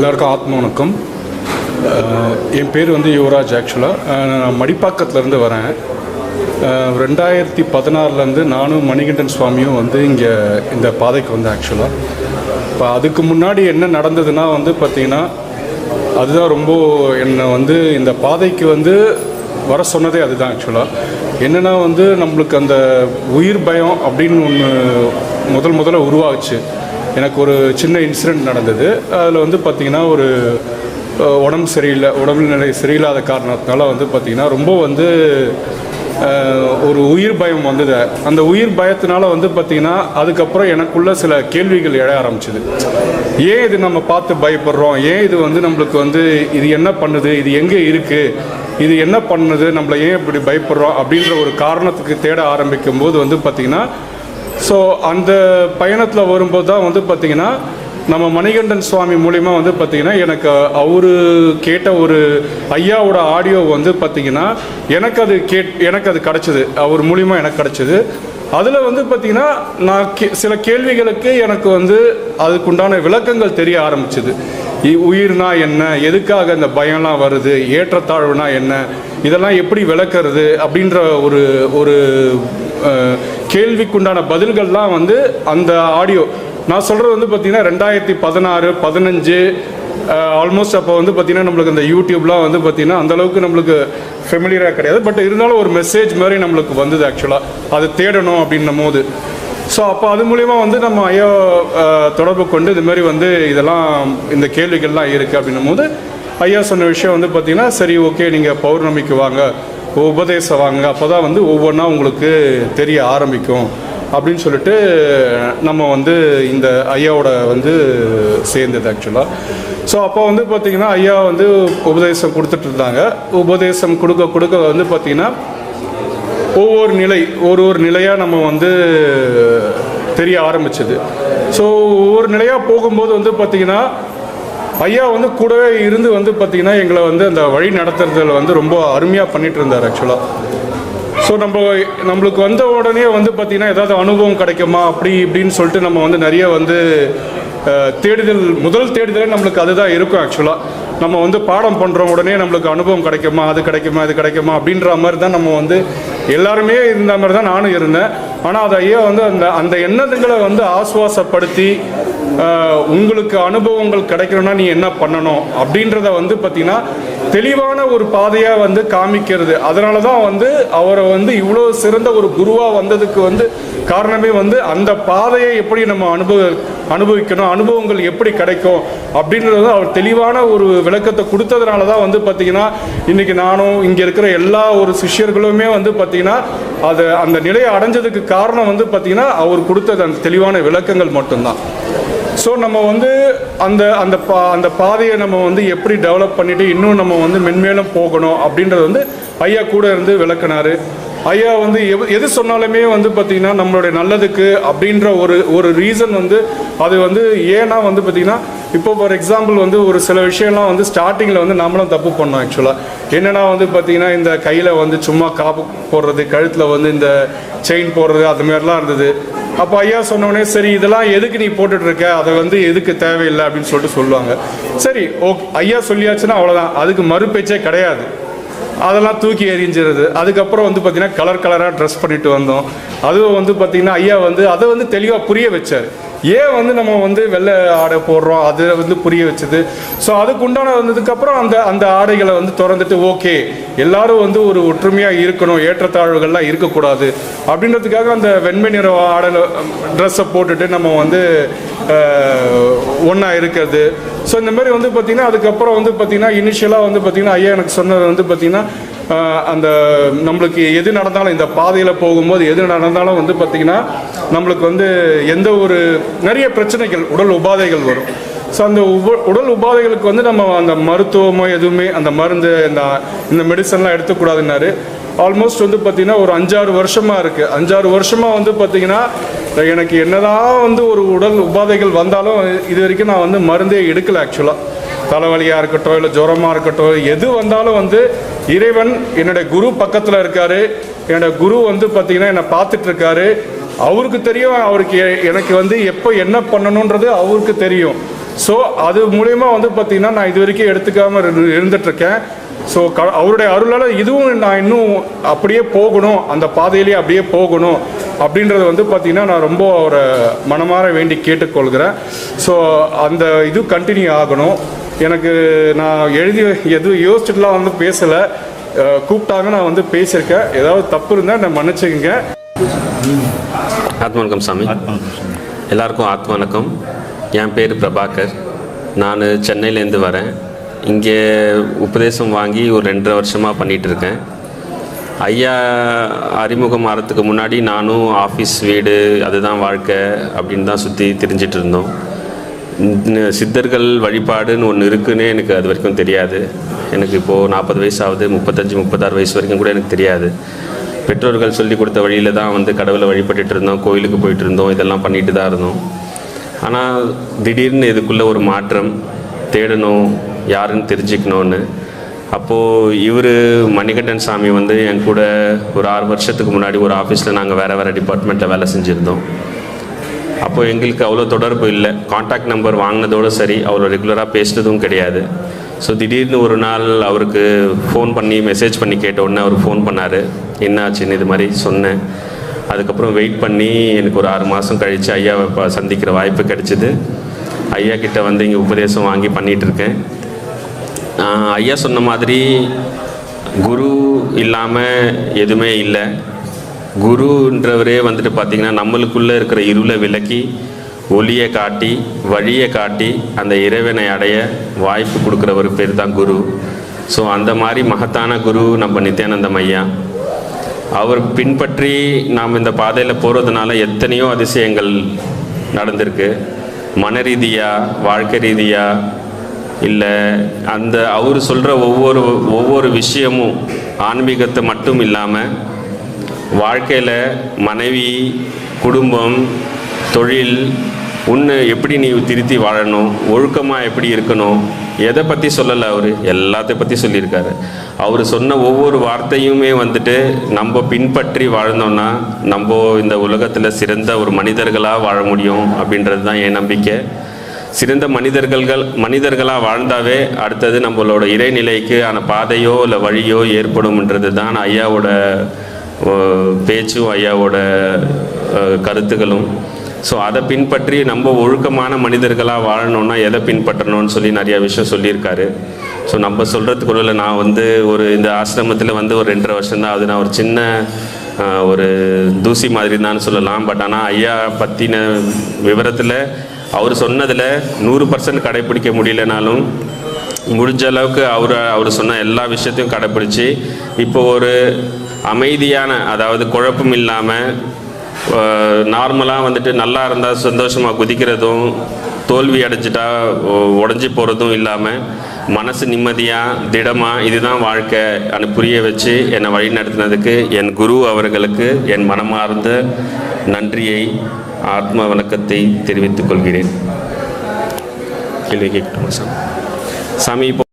எல்லாருக்கும் ஆத்ம வணக்கம். என் பேர் வந்து யுவராஜ். ஆக்சுவலாக நான் மடிப்பாக்கத்துலேருந்து வரேன். 2016 நானும் மணிகண்டன் சுவாமியும் வந்து இங்கே இந்த பாதைக்கு வந்து ஆக்சுவலாக இப்போ அதுக்கு முன்னாடி என்ன நடந்ததுன்னா வந்து பார்த்திங்கன்னா அதுதான் ரொம்ப என்னை வந்து இந்த பாதைக்கு வந்து வர சொன்னதே அதுதான். ஆக்சுவலாக என்னென்னா வந்து நம்மளுக்கு அந்த உயிர் பயம் அப்படின்னு ஒன்று முதல்ல உருவாச்சு. எனக்கு ஒரு சின்ன இன்சிடெண்ட் நடந்தது. அதில் வந்து பார்த்திங்கன்னா ஒரு உடம்பு நிலை சரியில்லாத காரணத்தினால வந்து பார்த்திங்கன்னா ரொம்ப வந்து ஒரு உயிர் பயம் வந்தது. அந்த உயிர் பயத்தினால வந்து பார்த்திங்கன்னா அதுக்கப்புறம் எனக்குள்ள சில கேள்விகள் எழ ஆரம்பிச்சுது. ஏன் இது நம்ம பார்த்து பயப்படுறோம், ஏன் இது வந்து நம்மளுக்கு வந்து இது என்ன பண்ணுது, இது எங்கே இருக்குது, இது என்ன பண்ணுது, நம்மளை ஏன் இப்படி பயப்படுறோம் அப்படின்ற ஒரு காரணத்துக்கு தேட ஆரம்பிக்கும் போது வந்து பார்த்திங்கன்னா ஸோ அந்த பயணத்தில் வரும்போது தான் வந்து பார்த்திங்கன்னா நம்ம மணிகண்டன் சுவாமி மூலிமா வந்து பார்த்திங்கன்னா எனக்கு அவரு கேட்ட ஒரு ஐயாவோட ஆடியோ வந்து பார்த்திங்கன்னா எனக்கு அது கிடச்சிது. அவர் மூலிமா எனக்கு கிடச்சிது. அதில் வந்து பார்த்திங்கன்னா நான் சில கேள்விகளுக்கு எனக்கு வந்து அதுக்குண்டான விளக்கங்கள் தெரிய ஆரம்பிச்சுது. உயிர்னா என்ன, எதுக்காக இந்த பயம்லாம் வருது, ஏற்றத்தாழ்வுனா என்ன, இதெல்லாம் எப்படி விளக்குறது அப்படின்ற ஒரு கேள்விக்குண்டான பதில்கள்லாம் வந்து அந்த ஆடியோ நான் சொல்கிறது வந்து பார்த்திங்கன்னா 2016, 15 ஆல்மோஸ்ட் அப்போ வந்து பார்த்திங்கன்னா நம்மளுக்கு அந்த யூடியூப்லாம் வந்து பார்த்திங்கன்னா அந்தளவுக்கு நம்மளுக்கு ஃபெமிலியராக கிடையாது. பட் இருந்தாலும் ஒரு மெசேஜ் மாதிரி நம்மளுக்கு வந்தது ஆக்சுவலாக அதை தேடணும் அப்படின்னும் போது. ஸோ அப்போ அது மூலிமா வந்து நம்ம ஐயா தொடர்பு கொண்டு இதுமாரி வந்து இதெல்லாம் இந்த கேள்விகள்லாம் இருக்குது அப்படின்னும் போது ஐயா சொன்ன விஷயம் வந்து பார்த்திங்கன்னா சரி ஓகே நீங்கள் பௌர்ணமிக்கு வாங்க, உபதேசம் வாங்க, அப்போ தான் வந்து ஒவ்வொன்றா உங்களுக்கு தெரிய ஆரம்பிக்கும் அப்படின்னு சொல்லிட்டு நம்ம வந்து இந்த ஐயாவோட வந்து சேர்ந்தது ஆக்சுவலாக. ஸோ அப்போ வந்து பார்த்திங்கன்னா ஐயா வந்து உபதேசம் கொடுத்துட்டு இருந்தாங்க. உபதேசம் கொடுக்க வந்து பார்த்திங்கன்னா ஒவ்வொரு நிலையாக நம்ம வந்து தெரிய ஆரம்பிச்சது. ஸோ ஒவ்வொரு நிலையாக போகும்போது வந்து பார்த்திங்கன்னா ஐயா வந்து கூடவே இருந்து வந்து பார்த்திங்கன்னா எங்களை வந்து அந்த வழி நடத்துறதுல வந்து ரொம்ப அருமையாக பண்ணிகிட்டு இருந்தார் ஆக்சுவலாக. ஸோ நம்மளுக்கு வந்த உடனே வந்து பார்த்திங்கன்னா ஏதாவது அனுபவம் கிடைக்குமா அப்படி இப்படின்னு சொல்லிட்டு நம்ம வந்து நிறைய வந்து முதல் தேடுதலே நம்மளுக்கு அதுதான் இருக்கும் ஆக்சுவலாக. நம்ம வந்து பாடம் பண்ணுற உடனே நம்மளுக்கு அனுபவம் கிடைக்குமா, அது கிடைக்குமா அப்படின்ற மாதிரி தான் நம்ம வந்து எல்லாருமே இருந்த மாதிரி தான் நானும் இருந்தேன். ஆனால் அது ஐயா வந்து அந்த எண்ணத்துங்களை வந்து ஆசுவாசப்படுத்தி உங்களுக்கு அனுபவங்கள் கிடைக்கணும்னா நீ என்ன பண்ணணும் அப்படின்றத வந்து பார்த்திங்கன்னா தெளிவான ஒரு பாதையாக வந்து காமிக்கிறது. அதனால தான் வந்து அவரை வந்து இவ்வளோ சிறந்த ஒரு குருவாக வந்ததுக்கு வந்து காரணமே வந்து அந்த பாதையை எப்படி நம்ம அனுபவிக்கணும், அனுபவங்கள் எப்படி கிடைக்கும் அப்படின்றது அவர் தெளிவான ஒரு விளக்கத்தை கொடுத்ததுனால தான் வந்து பார்த்திங்கன்னா இன்றைக்கி நானும் இங்கே இருக்கிற எல்லா ஒரு சிஷ்யர்களுமே வந்து பார்த்திங்கன்னா அந்த நிலையை அடைஞ்சதுக்கு காரணம் வந்து பார்த்திங்கன்னா அவர் கொடுத்த அந்த தெளிவான விளக்கங்கள் மட்டும்தான். ஸோ நம்ம வந்து அந்த பாதையை நம்ம வந்து எப்படி டெவலப் பண்ணிவிட்டு இன்னும் நம்ம வந்து மென்மேலும் போகணும் அப்படின்றது வந்து ஐயா கூட இருந்து விளக்குனார். ஐயா வந்து எது சொன்னாலுமே வந்து பார்த்திங்கன்னா நம்மளுடைய நல்லதுக்கு அப்படின்ற ஒரு ரீசன் வந்து அது வந்து ஏன்னா வந்து பார்த்திங்கன்னா இப்போ ஃபார் எக்ஸாம்பிள் வந்து ஒரு சில விஷயம்லாம் வந்து ஸ்டார்டிங்கில் வந்து நம்மளும் தப்பு பண்ணோம் ஆக்சுவலாக. என்னென்னா வந்து பார்த்திங்கன்னா இந்த கையில் வந்து சும்மா காப்பு போடுறது, கழுத்தில் வந்து இந்த செயின் போடுறது, அதுமாரிலாம் இருந்தது. அப்போ ஐயா சொன்னோடனே சரி இதெல்லாம் எதுக்கு நீ போட்டுட்ருக்க, அதை வந்து எதுக்கு தேவையில்லை அப்படின்னு சொல்லிட்டு சொல்லுவாங்க. சரி ஓகே ஐயா சொல்லியாச்சுன்னா அவ்வளோதான், அதுக்கு மறுபேச்சே கிடையாது, அதெல்லாம் தூக்கி எறிஞ்சிருது. அதுக்கப்புறம் வந்து பார்த்திங்கன்னா கலராக ட்ரெஸ் பண்ணிட்டு வந்தோம். அதுவும் வந்து பார்த்திங்கன்னா ஐயா வந்து அதை வந்து தெளிவாக புரிய வச்சார். ஏன் வந்து நம்ம வந்து வெள்ளை ஆடை போடுறோம் அதை வந்து புரிய வச்சது. ஸோ அதுக்கு உண்டான வந்ததுக்கப்புறம் அந்த ஆடைகளை வந்து திறந்துட்டு ஓகே எல்லாரும் வந்து ஒரு ஒற்றுமையாக இருக்கணும், ஏற்றத்தாழ்வுகள்லாம் இருக்கக்கூடாது அப்படின்றதுக்காக அந்த வெண்மை நிற ஆடை ட்ரெஸ்ஸை போட்டுட்டு நம்ம வந்து ஒன்றா இருக்கிறது. ஸோ இந்த மாதிரி வந்து பார்த்திங்கன்னா அதுக்கப்புறம் வந்து பார்த்திங்கன்னா இனிஷியலாக வந்து பார்த்திங்கன்னா ஐயா எனக்கு சொன்னது வந்து பார்த்திங்கன்னா அந்த நம்மளுக்கு எது நடந்தாலும் இந்த பாதையில் போகும்போது எது நடந்தாலும் வந்து பார்த்திங்கன்னா நம்மளுக்கு வந்து எந்த ஒரு நிறைய பிரச்சனைகள் உடல் உபாதைகள் வரும். ஸோ அந்த உடல் உபாதைகளுக்கு வந்து நம்ம அந்த மருத்துவமோ எதுவுமே அந்த மருந்து இந்த மெடிசன்லாம் எடுத்துக்கூடாதுன்னாரு. ஆல்மோஸ்ட் வந்து பார்த்திங்கன்னா ஒரு 5-6 வருஷமாக இருக்குது. 5-6 வருஷமாக வந்து பார்த்திங்கன்னா எனக்கு என்னதான் வந்து ஒரு உடல் உபாதைகள் வந்தாலும் இது வரைக்கும் நான் வந்து மருந்தே எடுக்கலை ஆக்சுவலாக. தலைவலியாக இருக்கட்டும் இல்லை ஜுரமாக இருக்கட்டும் எது வந்தாலும் வந்து இறைவன் என்னுடைய குரு பக்கத்தில் இருக்கார். என்னோடய குரு வந்து பார்த்திங்கன்னா என்னை பார்த்துட்ருக்காரு. அவருக்கு தெரியும், அவருக்கு எனக்கு வந்து எப்போ என்ன பண்ணணுன்றது அவருக்கு தெரியும். ஸோ அது மூலயமா வந்து பார்த்திங்கன்னா நான் இது வரைக்கும் எடுத்துக்காமல் இருந்துகிட்ருக்கேன். ஸோ அவருடைய அருளால் இதுவும் நான் இன்னும் அப்படியே போகணும், அந்த பாதையிலேயே அப்படியே போகணும் அப்படின்றது வந்து பார்த்திங்கன்னா நான் ரொம்ப அவரை மனமாற வேண்டி கேட்டுக்கொள்கிறேன். ஸோ அந்த இது கண்டினியூ ஆகணும். எனக்கு நான் எதுவும் யோசிச்சுட்டுலாம் வந்து பேசலை, கூப்பிட்டாங்க நான் வந்து பேசியிருக்கேன். ஏதாவது தப்பு இருந்தால் நான் மன்னிச்சுக்கங்க. ஆத்ம வணக்கம் சாமி. எல்லாருக்கும் ஆத்ம வணக்கம். என் பேர் பிரபாகர். நான் சென்னையிலேருந்து வரேன். இங்கே உபதேசம் வாங்கி ஒரு 2.5 வருஷமாக பண்ணிகிட்ருக்கேன். ஐயா அறிமுகம் ஆகிறதுக்கு முன்னாடி நானும் ஆஃபீஸ், வீடு, அதுதான் வாழ்க்கை அப்படின்னு தான் சுற்றி திரிஞ்சிட்டு இருந்தோம். சித்தர்கள் வழிபாடுன்னு ஒன்று இருக்குன்னே எனக்கு அது வரைக்கும் தெரியாது. எனக்கு இப்போது 40 வயசு ஆகுது. 35-36 வயசு வரைக்கும் கூட எனக்கு தெரியாது. பெற்றோர்கள் சொல்லி கொடுத்த வழியில் தான் வந்து கடவுளை வழிபட்டுட்டு இருந்தோம், கோயிலுக்கு போயிட்டு இருந்தோம், இதெல்லாம் பண்ணிட்டு தான் இருந்தோம். ஆனால் திடீர்னு இதுக்குள்ளே ஒரு மாற்றம் தேடணும், யாருன்னு தெரிஞ்சுக்கணுன்னு. அப்போது இவர் மணிகண்டன் சாமி வந்து என் கூட ஒரு 6 வருஷத்துக்கு முன்னாடி ஒரு ஆஃபீஸில் நாங்கள் வேறு டிபார்ட்மெண்ட்டில் வேலை செஞ்சுருந்தோம். அப்போது எங்களுக்கு அவ்வளோ தொடர்பு இல்லை. காண்டாக்ட் நம்பர் வாங்கினதோடு சரி, அவ்வளோ ரெகுலராக பேசினதும் கிடையாது. ஸோ திடீர்னு ஒரு நாள் அவருக்கு ஃபோன் பண்ணி மெசேஜ் பண்ணி கேட்ட உடனே அவர் ஃபோன் பண்ணார், என்னாச்சுன்னு இது மாதிரி சொன்னேன். அதுக்கப்புறம் வெயிட் பண்ணி எனக்கு ஒரு 6 மாதம் கழித்து ஐயாவை சந்திக்கிற வாய்ப்பு கிடைச்சிது. ஐயா கிட்ட வந்து இங்கே உபதேசம் வாங்கி பண்ணிகிட்ருக்கேன். ஐயா சொன்ன மாதிரி குரு இல்லாமல் எதுவுமே இல்லை. குருன்றவரே வந்துட்டு பார்த்திங்கன்னா நம்மளுக்குள்ளே இருக்கிற இருளை விலக்கி ஒளியை காட்டி வழியை காட்டி அந்த இறைவனை அடைய வாய்ப்பு கொடுக்குற ஒரு பேர் தான் குரு. ஸோ அந்த மாதிரி மகத்தான குரு நம்ம நித்யானந்தம் ஐயா. அவர் பின்பற்றி நாம் இந்த பாதையில் போகிறதுனால எத்தனையோ அதிசயங்கள் நடந்திருக்கு. மன ரீதியாக, வாழ்க்கை ரீதியாக, இல்லை அந்த அவர் சொல்கிற ஒவ்வொரு விஷயமும் ஆன்மீகத்தை மட்டும் இல்லாமல் வாழ்க்கையில் மனைவி, குடும்பம், தொழில், உன்னை எப்படி நீ திருத்தி வாழணும், ஒழுக்கமாக எப்படி இருக்கணும், எதை பற்றி சொல்லலை, அவர் எல்லாத்தை பற்றி சொல்லியிருக்காரு. அவர் சொன்ன ஒவ்வொரு வார்த்தையுமே வந்துட்டு நம்ம பின்பற்றி வாழ்ந்தோன்னா நம்ம இந்த உலகத்தில் சிறந்த ஒரு மனிதர்களாக வாழ முடியும் அப்படின்றது தான் என் நம்பிக்கை. சிறந்த மனிதர்களாக வாழ்ந்தாவே அடுத்தது நம்மளோட இறைநிலைக்கு ஆன பாதையோ இல்லை வழியோ ஏற்படும்ன்றது தான் ஐயாவோட பேச்சும் ஐயாவோட கருத்துக்களும். ஸோ அதை பின்பற்றி நம்ம ஒழுக்கமான மனிதர்களாக வாழணுன்னா எதை பின்பற்றணும்னு சொல்லி நிறையா விஷயம் சொல்லியிருக்காரு. ஸோ நம்ம சொல்கிறதுக்குள்ள நான் வந்து இந்த ஆசிரமத்தில் வந்து ஒரு 2.5 வருஷம் தான் ஆகுது. நான் ஒரு சின்ன ஒரு தூசி மாதிரி தான் சொல்லலாம். பட் ஆனால் ஐயா பற்றின விவரத்தில் அவர் சொன்னதில் 100% கடைப்பிடிக்க முடியலனாலும் முடிஞ்ச அளவுக்கு அவர் சொன்ன எல்லா விஷயத்தையும் கடைப்பிடிச்சி இப்போ ஒரு அமைதியான, அதாவது குழப்பம் இல்லாமல் நார்மலாக வந்துட்டு நல்லா இருந்தால் சந்தோஷமாக குதிக்கிறதும், தோல்வி அடைஞ்சிட்டா உடஞ்சி போகிறதும் இல்லாமல் மனசு நிம்மதியாக திடமாக இதுதான் வாழ்க்கை அனு புரிய வச்சு என்னை வழி நடத்தினதுக்கு என் குரு அவர்களுக்கு என் மனமார்ந்த நன்றியை, ஆத்ம வணக்கத்தை தெரிவித்துக் கொள்கிறேன். கேள்வி கேட்கட்டுமா சாமி? இப்போ